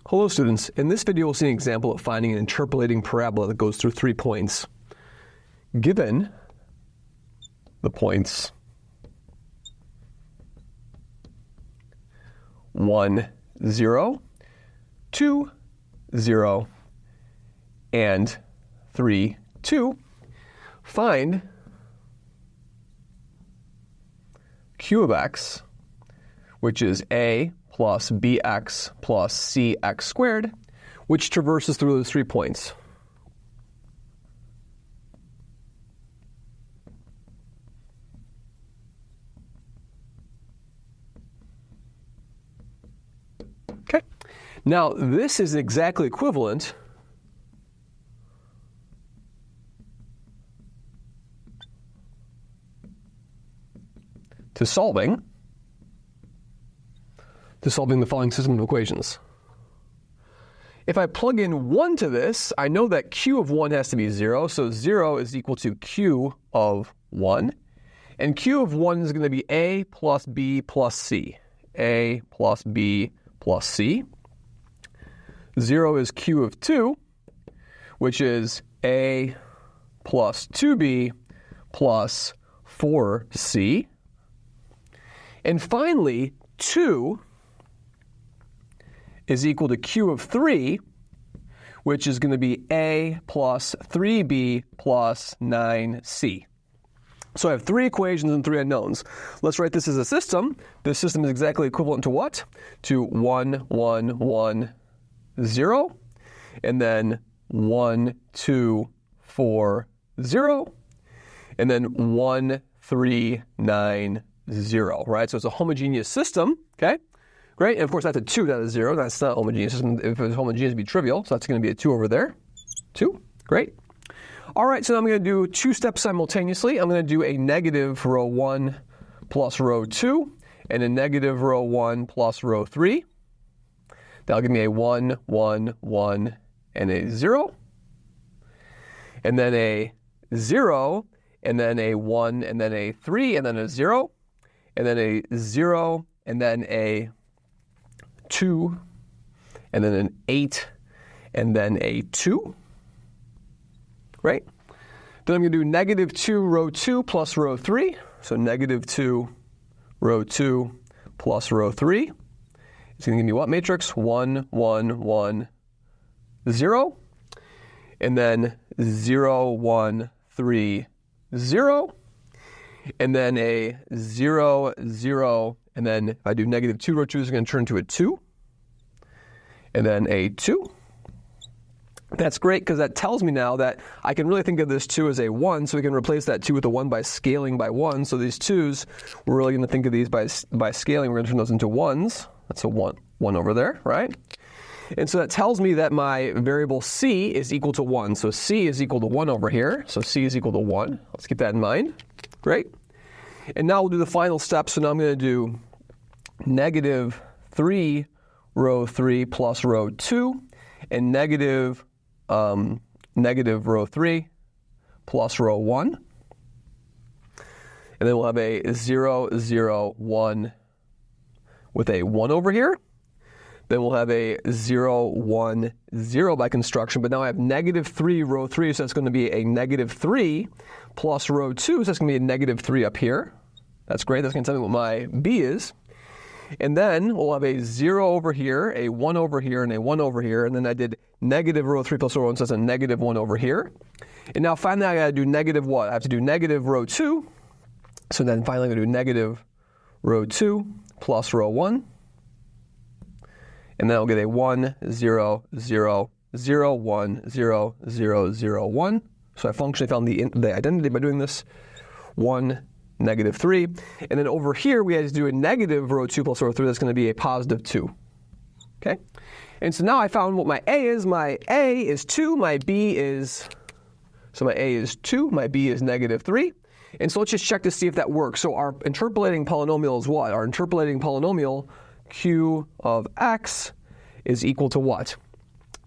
Hello students, in this video we'll see an example of finding an interpolating parabola that goes through 3 points. Given the points 1, 0, 2, 0, and 3, 2, find q of x, which is a plus bx plus cx squared, which traverses through those 3 points. Okay. Now, this is exactly equivalent to solving the following system of equations. If I plug in 1 to this, I know that q of 1 has to be 0, so 0 is equal to q of 1. And q of 1 is going to be a plus b plus c. A plus b plus c. 0 is q of 2, which is a plus 2b plus 4c. And finally, 2 is equal to q of 3, which is going to be a plus 3b plus 9c. So I have 3 equations and 3 unknowns. Let's write this as a system. This system is exactly equivalent to what? To 1, 1, 1, 0, and then 1, 2, 4, 0, and then 1, 3, 9, 0, right? So it's a homogeneous system, okay? Great, and of course that's a 2, that is 0. That's not a homogeneous system. If it was homogeneous, it'd be trivial, so that's going to be a 2 over there. 2, great. All right, so now I'm going to do 2 steps simultaneously. I'm going to do a negative row 1 plus row 2, and a negative row 1 plus row 3. That'll give me a 1, 1, 1, and a 0. And then a 0, and then a 1, and then a 3, and then a 0. And then a 0, and then a 2, and then an 8, and then a 2. Right? Then I'm going to do negative 2 row 2 plus row 3. So negative 2 row 2 plus row 3. It's going to give me what matrix? 1, 1, 1, 0. And then 0, 1, 3, 0. And then a 0, 0. And then if I do negative 2 row 2, it's going to turn to a 2. And then a 2. That's great because that tells me now that I can really think of this 2 as a 1, so we can replace that 2 with a 1 by scaling by 1. So these 2's, we're really going to think of these by scaling. We're going to turn those into 1's. That's a 1 over there, right? And so that tells me that my variable c is equal to 1. So c is equal to 1 over here. So c is equal to 1. Let's keep that in mind. Great. And now we'll do the final step. So now I'm going to do negative 3 row 3 plus row 2, and negative row 3 plus row 1. And then we'll have a 0, 0, 1 with a 1 over here. Then we'll have a 0, 1, 0 by construction. But now I have negative 3 row 3, so that's going to be a negative 3 plus row 2, so that's going to be a negative 3 up here. That's great. That's going to tell me what my b is. And then we'll have a 0 over here, a 1 over here, and a 1 over here. And then I did negative row 3 plus row 1, so that's a negative 1 over here. And now finally I got to do negative what? I have to do negative row 2. So then finally I'm going to do negative row 2 plus row 1. And then I'll get a 1, 0, 0, 0, 1, 0, 0, 0, 1. So I functionally found the identity by doing this. 1, negative 3. And then over here, we had to do a negative row 2 plus row 3. That's going to be a positive 2. Okay? And so now I found what my a is. My a is 2. My b is, so my a is 2. My b is negative 3. And so let's just check to see if that works. So our interpolating polynomial is what? Our interpolating polynomial, q of x, is equal to what?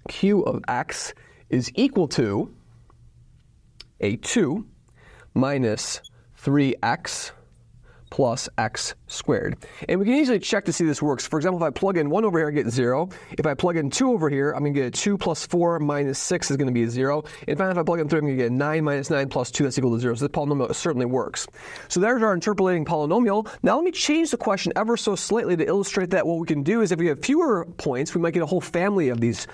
Q of x is equal to a 2 minus 3x plus x squared. And we can easily check to see this works. For example, if I plug in 1 over here, I get 0. If I plug in 2 over here, I'm going to get a 2 plus 4 minus 6 is going to be a 0. And finally, if I plug in 3, I'm going to get 9 minus 9 plus 2, that's equal to 0. So this polynomial certainly works. So there's our interpolating polynomial. Now let me change the question ever so slightly to illustrate that what we can do is if we have fewer points, we might get a whole family of these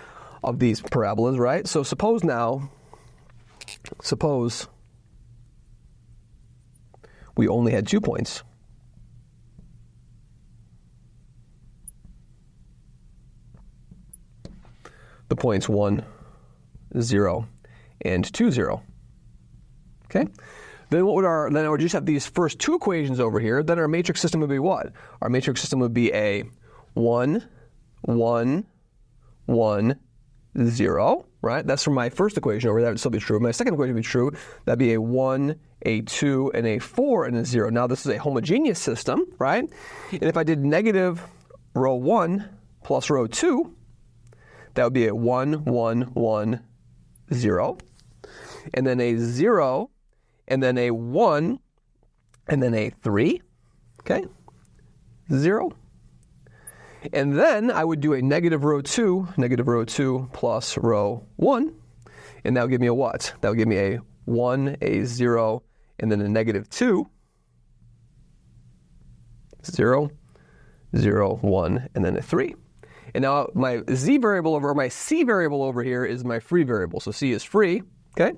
parabolas, right? So suppose we only had 2 points. The points 1, 0, and 2, 0. Okay? Then I would just have these first 2 equations over here. Then our matrix system would be what? Our matrix system would be a 1, 1, 1, 0, right? That's from my first equation over there. That would still be true. My second equation would be true. That'd be a 1, a 2, and a 4, and a 0. Now this is a homogeneous system, right? And if I did negative row 1 plus row 2, that would be a 1, 1, 1, 0. And then a 0, and then a 1, and then a 3, okay? 0. And then I would do a negative row 2 plus row 1, and that would give me a what? That would give me a 1, a 0, and then a negative 2, 0, 0, 1, and then a 3. And now my z variable over, or my c variable over here is my free variable. So c is free, okay?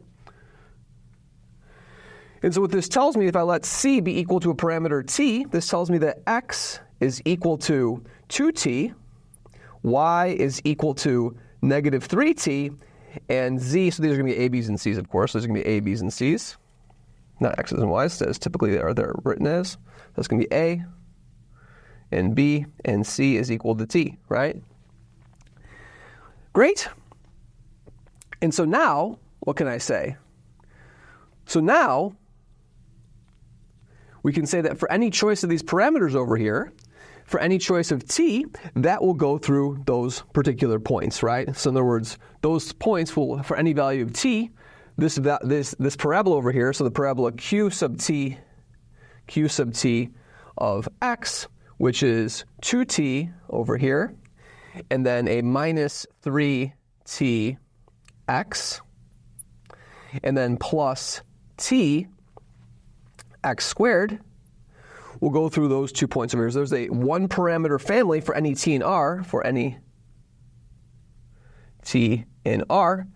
And so what this tells me, if I let c be equal to a parameter t, this tells me that x is equal to 2t, y is equal to negative 3t, and z, so these are going to be a, b's, and c's, of course. These are going to be a, b's, and c's, not x's and y's, as typically they're written as. That's going to be a, and b, and c is equal to t, right? Great. And so now, what can I say? So now, we can say that for any choice of these parameters over here, for any choice of t, that will go through those particular points, right? So in other words, those points will, for any value of t, this parabola over here, so the parabola q sub t of x, which is 2t over here, and then a minus 3t x, and then plus t x squared, we'll go through those 2 points over here. So there's a 1-parameter family for any t in R, for any t in R.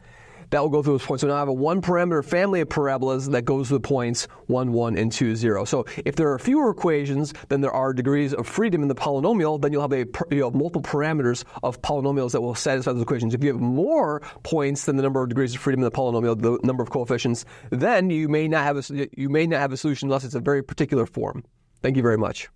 That will go through those points. So now I have a 1-parameter family of parabolas that goes to the points 1, 1, and 2, 0. So if there are fewer equations than there are degrees of freedom in the polynomial, then you'll have multiple parameters of polynomials that will satisfy those equations. If you have more points than the number of degrees of freedom in the polynomial, the number of coefficients, then you may not have a solution unless it's a very particular form. Thank you very much.